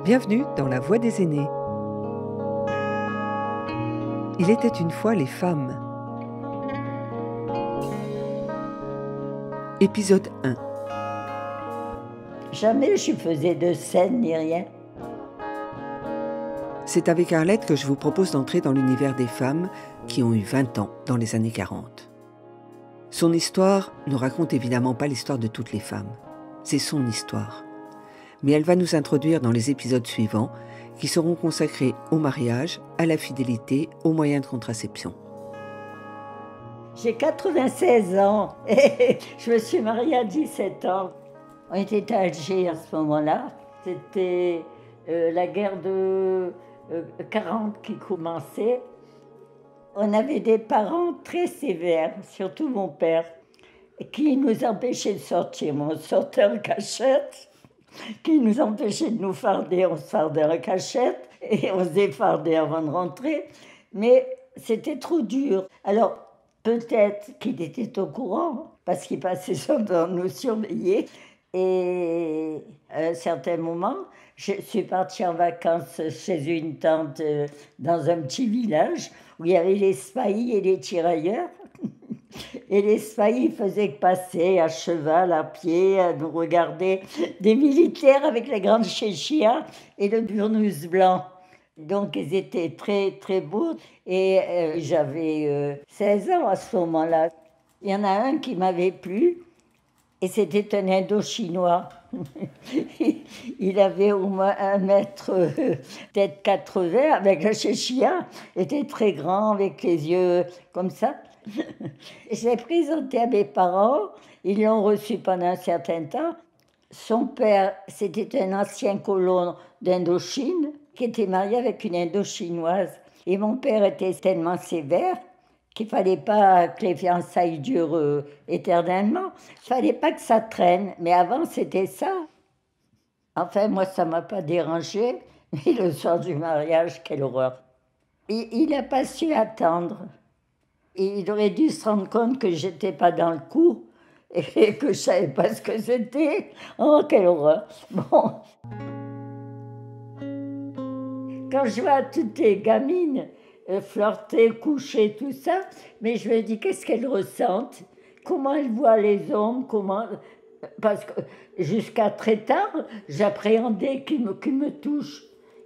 Bienvenue dans La Voix des aînés. Il était une fois les femmes. Épisode 1. Jamais je faisais de scène ni rien. C'est avec Arlette que je vous propose d'entrer dans l'univers des femmes qui ont eu 20 ans dans les années 40. Son histoire ne raconte évidemment pas l'histoire de toutes les femmes. C'est son histoire. Mais elle va nous introduire dans les épisodes suivants qui seront consacrés au mariage, à la fidélité, aux moyens de contraception. J'ai 96 ans et je me suis mariée à 17 ans. On était à Alger à ce moment-là. C'était la guerre de 40 qui commençait. On avait des parents très sévères, surtout mon père, qui nous empêchaient de sortir. On sortait en cachette, qui nous empêchait de nous farder. On se fardait en cachette et on se défardait avant de rentrer. Mais c'était trop dur. Alors, peut-être qu'il était au courant, parce qu'il passait son temps à nous surveiller. Et à un certain moment, je suis partie en vacances chez une tante dans un petit village où il y avait les spahis et les tirailleurs. Et les spahis faisaient que passer à cheval, à pied, à nous regarder des militaires avec les grandes chéchias et le burnous blanc. Donc ils étaient très très beaux et j'avais 16 ans à ce moment-là. Il y en a un qui m'avait plu et c'était un Indo-Chinois. Il avait au moins 1 mètre, peut-être 80 avec la chéchia, était très grand avec les yeux comme ça. Je l'ai présenté à mes parents, ils l'ont reçu pendant un certain temps. Son père, c'était un ancien colon d'Indochine qui était marié avec une Indo-chinoise. Et mon père était tellement sévère qu'il ne fallait pas que les fiançailles durent éternellement. Il ne fallait pas que ça traîne. Mais avant, c'était ça. Enfin, moi, ça ne m'a pas dérangé. Mais le soir du mariage, quelle horreur. Il n'a pas su attendre. Et il aurait dû se rendre compte que je n'étais pas dans le coup et que je ne savais pas ce que c'était. Oh, quelle horreur. Bon. Quand je vois toutes les gamines flirter, coucher, tout ça, mais je me dis, qu'est-ce qu'elles ressentent? Comment elles voient les hommes? Parce que jusqu'à très tard, j'appréhendais qu'ils me touchent.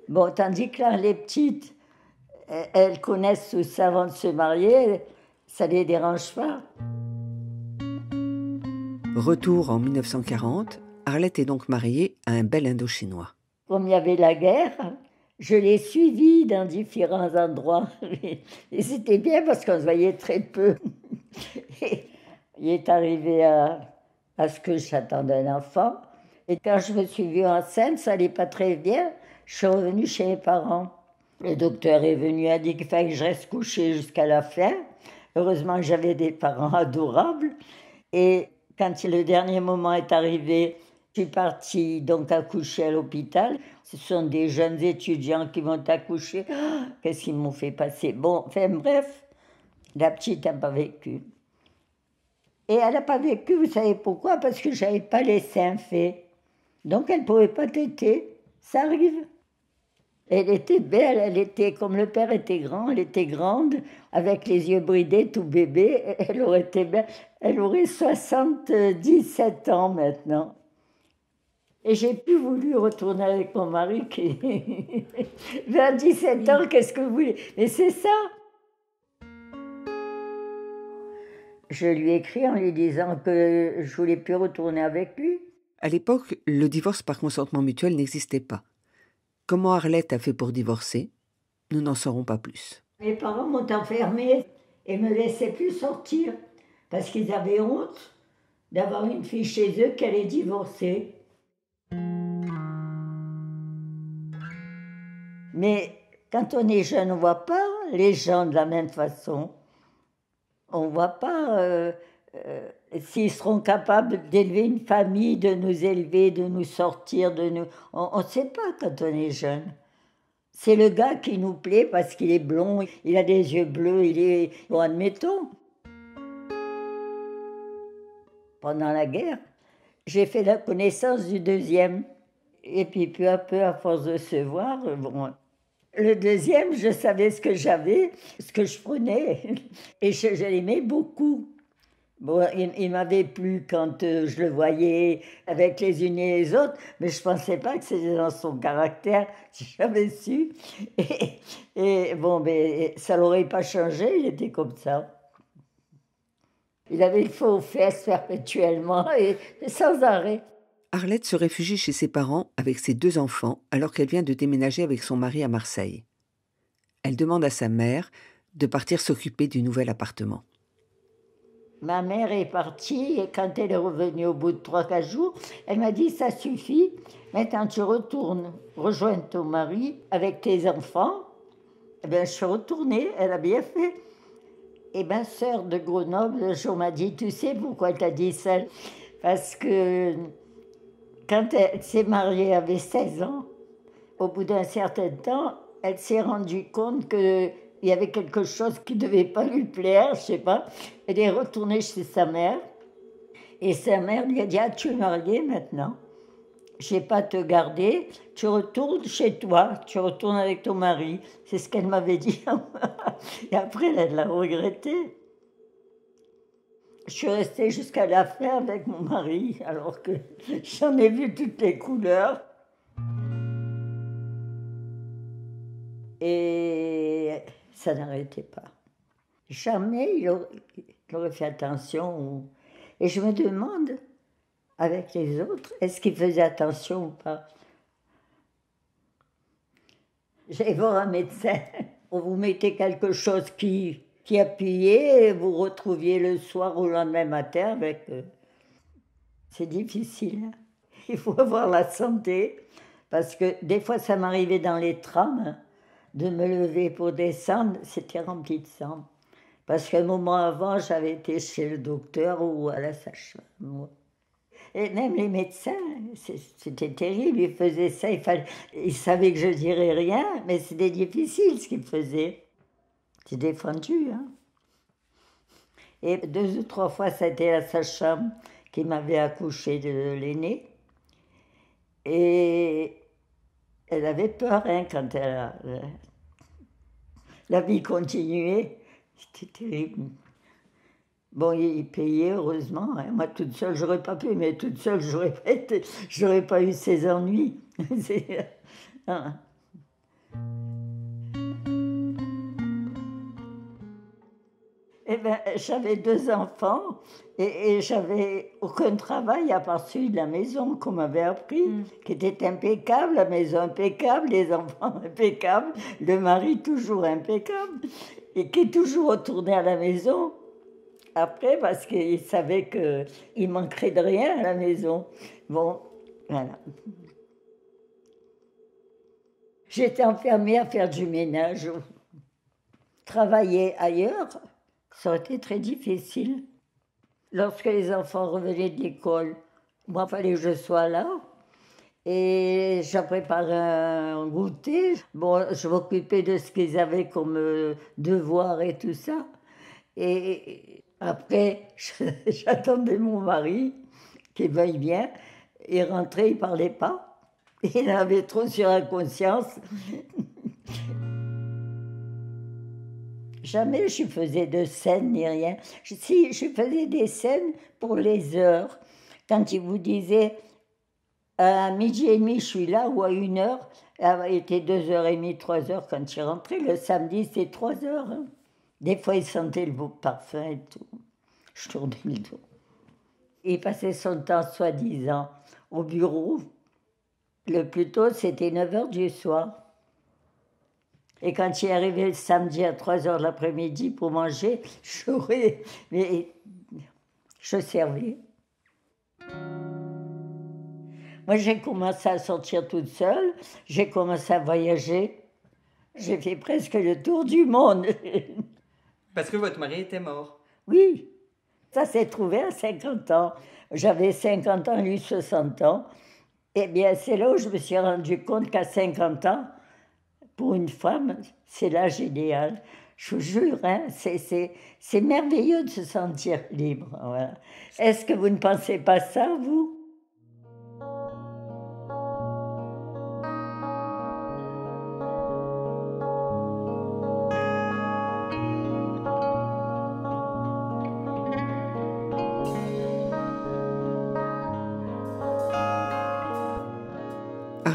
Bon, tandis que là, les petites, elles connaissent tout ça avant de se marier, ça ne les dérange pas. Retour en 1940, Arlette est donc mariée à un bel Indo-chinois. Comme il y avait la guerre, je l'ai suivi dans différents endroits. Et c'était bien parce qu'on se voyait très peu. Et il est arrivé à ce que j'attendais un enfant. Et quand je me suis vue enceinte, ça n'allait pas très bien. Je suis revenue chez mes parents. Le docteur est venu, a dit qu'il fallait que je reste couchée jusqu'à la fin. Heureusement que j'avais des parents adorables. Et quand le dernier moment est arrivé, je suis partie donc accoucher à l'hôpital. Ce sont des jeunes étudiants qui vont accoucher. Oh, qu'est-ce qu'ils m'ont fait passer? Bon, enfin bref, la petite n'a pas vécu. Et elle n'a pas vécu, vous savez pourquoi? Parce que je n'avais pas les seins faits. Donc elle ne pouvait pas téter. Ça arrive. Elle était belle, elle était, comme le père était grand, elle était grande, avec les yeux bridés, tout bébé, elle aurait été belle. Elle aurait 77 ans maintenant. Et j'ai plus voulu retourner avec mon mari qui... vers 17 ans, qu'est-ce que vous voulez? Mais c'est ça. Je lui ai écrit en lui disant que je voulais plus retourner avec lui. À l'époque, le divorce par consentement mutuel n'existait pas. Comment Arlette a fait pour divorcer? Nous n'en saurons pas plus. Mes parents m'ont enfermée et me laissaient plus sortir parce qu'ils avaient honte d'avoir une fille chez eux qui allait divorcer. Mais quand on est jeune, on ne voit pas les gens de la même façon. On ne voit pas s'ils seront capables d'élever une famille, de nous élever, de nous sortir, de nous... On ne sait pas quand on est jeune. C'est le gars qui nous plaît parce qu'il est blond, il a des yeux bleus, il est... Bon, admettons. Pendant la guerre, j'ai fait la connaissance du deuxième. Et puis peu à peu, à force de se voir, bon. Le deuxième, je savais ce que j'avais, ce que je prenais, et je l'aimais beaucoup. Bon, il m'avait plu quand je le voyais avec les unes et les autres, mais je ne pensais pas que c'était dans son caractère, si j'avais su. Et, et bon, mais ça ne l'aurait pas changé, il était comme ça. Il avait le feu aux fesses perpétuellement et sans arrêt. Arlette se réfugie chez ses parents avec ses 2 enfants alors qu'elle vient de déménager avec son mari à Marseille. Elle demande à sa mère de partir s'occuper du nouvel appartement. Ma mère est partie et quand elle est revenue au bout de 3-4 jours, elle m'a dit ça suffit, maintenant tu retournes rejoindre ton mari avec tes enfants. Eh bien, je suis retournée, elle a bien fait. Et ma sœur de Grenoble, un jour m'a dit, tu sais pourquoi elle t'a dit ça? Parce que quand elle s'est mariée, elle avait 16 ans. Au bout d'un certain temps, elle s'est rendue compte qu'il y avait quelque chose qui ne devait pas lui plaire, je ne sais pas. Elle est retournée chez sa mère. Et sa mère lui a dit, ah, tu es mariée maintenant. Je ne vais pas te garder, tu retournes chez toi, tu retournes avec ton mari. C'est ce qu'elle m'avait dit. Et après, elle l'a regretté. Je suis restée jusqu'à la fin avec mon mari, alors que j'en ai vu toutes les couleurs. Et ça n'arrêtait pas. Jamais il aurait fait attention. Et je me demande, avec les autres, est-ce qu'ils faisaient attention ou pas? J'allais voir un médecin. On vous mettait quelque chose qui appuyait et vous retrouviez le soir ou le lendemain matin avec... C'est difficile. Hein. Il faut avoir la santé. Parce que des fois, ça m'arrivait dans les trams de me lever pour descendre. C'était rempli de sang. Parce qu'un moment avant, j'avais été chez le docteur ou à la sage-femme. Et même les médecins, c'était terrible, ils faisaient ça, ils savaient que je ne dirais rien, mais c'était difficile ce qu'ils faisaient. C'est défendu. Hein. Et 2 ou 3 fois, ça a été la sage-femme qui m'avait accouché de l'aîné. Et elle avait peur hein, quand la vie continuait. C'était terrible. Bon, il payait, heureusement. Hein. Moi, toute seule, j'aurais pas pu, mais toute seule, j'aurais pas eu ces ennuis. Hein. Eh bien, j'avais 2 enfants et j'avais aucun travail à part celui de la maison qu'on m'avait appris, qui était impeccable, la maison impeccable, les enfants impeccables, le mari toujours impeccable, et qui est toujours retourné à la maison. Après, parce qu'il savait qu'il manquerait de rien à la maison. Bon, voilà. J'étais enfermée à faire du ménage. Travailler ailleurs, ça aurait été très difficile. Lorsque les enfants revenaient de l'école, moi, il fallait que je sois là. Et je préparais un goûter. Bon, je m'occupais de ce qu'ils avaient comme devoir et tout ça. Et après, j'attendais mon mari, qui veuille bien. Il rentrait, il ne parlait pas. Il avait trop sur la conscience. Jamais je faisais de scène ni rien. Si, je faisais des scènes pour les heures. Quand il vous disait à 12h30, je suis là, ou à 1h, il était 2h30, 3h quand je rentrais. Le samedi, c'était 3h. Hein. Des fois, il sentait le beau parfum et tout. Je tournais le dos. Il passait son temps, soi-disant, au bureau. Le plus tôt, c'était 9h du soir. Et quand il est arrivé le samedi à 3h de l'après-midi pour manger, mais je servais. Moi, j'ai commencé à sortir toute seule, j'ai commencé à voyager. J'ai fait presque le tour du monde. Parce que votre mari était mort? Oui, ça s'est trouvé à 50 ans. J'avais 50 ans, lui 60 ans. Eh bien, c'est là où je me suis rendu compte qu'à 50 ans, pour une femme, c'est l'âge idéal. Je vous jure, hein, c'est merveilleux de se sentir libre. Voilà. Est-ce que vous ne pensez pas ça, vous ?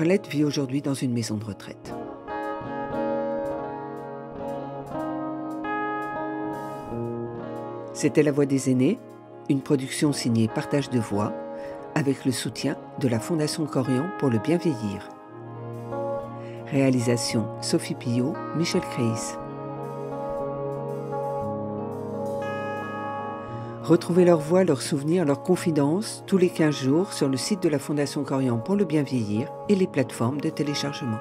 Arlette vit aujourd'hui dans une maison de retraite. C'était La Voix des aînés, une production signée Partage de Voix, avec le soutien de la Fondation Corian pour le bien vieillir. Réalisation Sophie Pillot, Michel Créis. Retrouvez leurs voix, leurs souvenirs, leurs confidences tous les 15 jours sur le site de la Fondation Corian pour le bien vieillir et les plateformes de téléchargement.